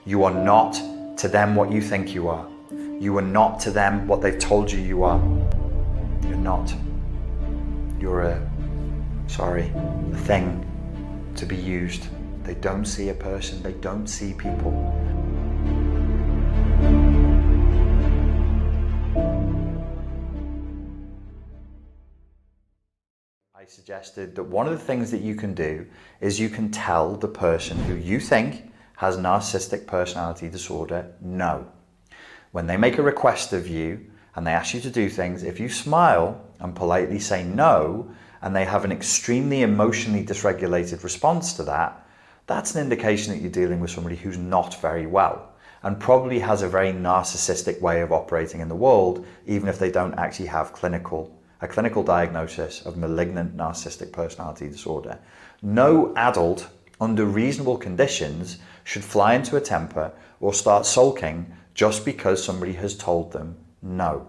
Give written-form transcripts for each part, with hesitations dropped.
You are not to them what you think you are. You are not to them what they've told you you are. You're not. You're a thing to be used. They don't see a person, they don't see people. I suggested that one of the things that you can do is you can tell the person who you think has narcissistic personality disorder no. When they make a request of you and they ask you to do things, if you smile and politely say no, and they have an extremely emotionally dysregulated response to that, that's an indication that you're dealing with somebody who's not very well and probably has a very narcissistic way of operating in the world, even if they don't actually have a clinical diagnosis of malignant narcissistic personality disorder. No adult under reasonable conditions should fly into a temper or start sulking just because somebody has told them no.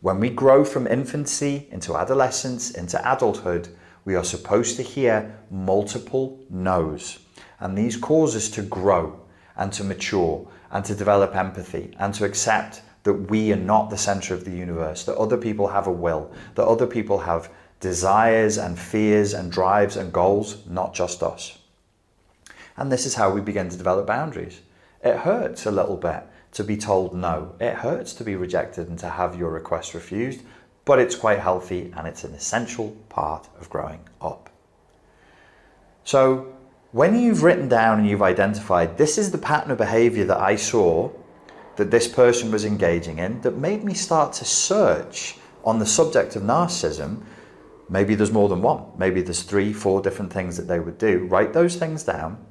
When we grow from infancy into adolescence, into adulthood, we are supposed to hear multiple no's. And these cause us to grow and to mature and to develop empathy and to accept that we are not the center of the universe, that other people have a will, that other people have desires and fears and drives and goals, not just us. And this is how we begin to develop boundaries. It hurts a little bit to be told no. It hurts to be rejected and to have your request refused, but it's quite healthy and it's an essential part of growing up. So when you've written down and you've identified, this is the pattern of behavior that I saw that this person was engaging in that made me start to search on the subject of narcissism. Maybe there's more than one. Maybe there's 3, 4 different things that they would do. Write those things down.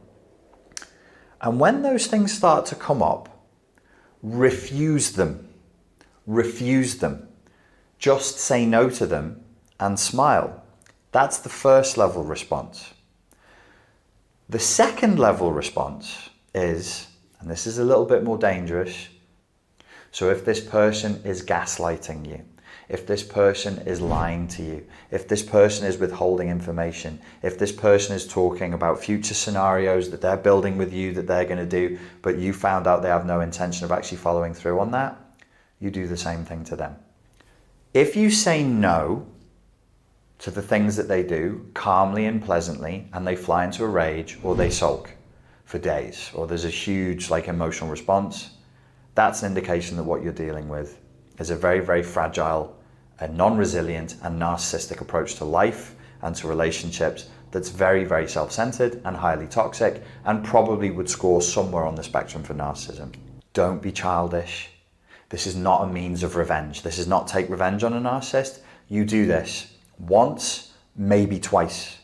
And when those things start to come up, refuse them. Refuse them. Just say no to them and smile. That's the first level response. The second level response is, and this is a little bit more dangerous, so if this person is gaslighting you, if this person is lying to you, if this person is withholding information, if this person is talking about future scenarios that they're building with you that they're going to do, but you found out they have no intention of actually following through on that, you do the same thing to them. If you say no to the things that they do calmly and pleasantly, and they fly into a rage or they sulk for days, or there's a huge emotional response, that's an indication that what you're dealing with is a very, very fragile, non-resilient and narcissistic approach to life and to relationships that's very, very self-centered and highly toxic and probably would score somewhere on the spectrum for narcissism. Don't be childish. This is not a means of revenge. This is not take revenge on a narcissist. You do this once, maybe twice.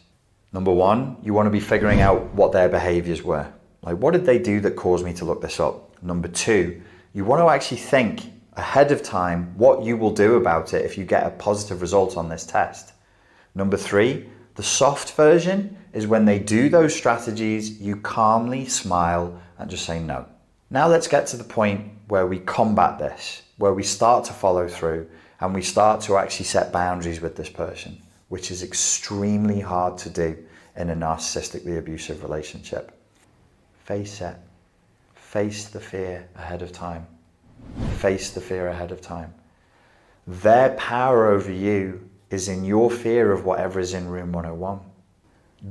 Number one, you want to be figuring out what their behaviors were. What did they do that caused me to look this up? Number two, you want to actually think ahead of time what you will do about it if you get a positive result on this test. Number three, the soft version is when they do those strategies, you calmly smile and just say no. Now let's get to the point where we combat this, where we start to follow through and we start to actually set boundaries with this person, which is extremely hard to do in a narcissistically abusive relationship. Face it. Face the fear ahead of time. Face the fear ahead of time. Their power over you is in your fear of whatever is in room 101.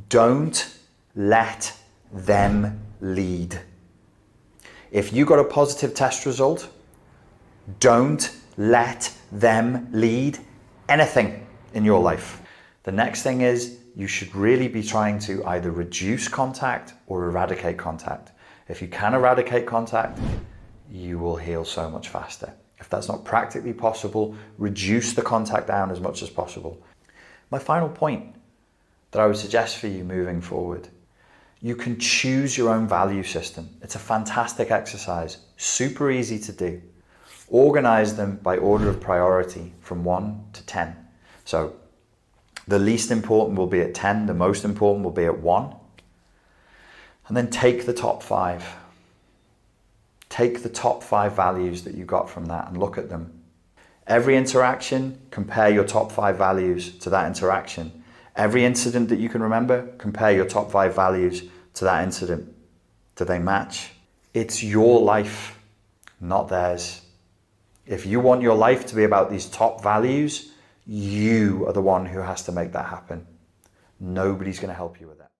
Don't let them lead. If you got a positive test result, don't let them lead anything in your life. The next thing is you should really be trying to either reduce contact or eradicate contact. If you can eradicate contact, you will heal so much faster. If that's not practically possible, reduce the contact down as much as possible. My final point that I would suggest for you moving forward, you can choose your own value system. It's a fantastic exercise, super easy to do. Organize them by order of priority from 1 to 10. So the least important will be at 10, the most important will be at 1. And then take the top 5. Take the top 5 values that you got from that and look at them. Every interaction, compare your top 5 values to that interaction. Every incident that you can remember, compare your top 5 values to that incident. Do they match? It's your life, not theirs. If you want your life to be about these top values, you are the one who has to make that happen. Nobody's going to help you with that.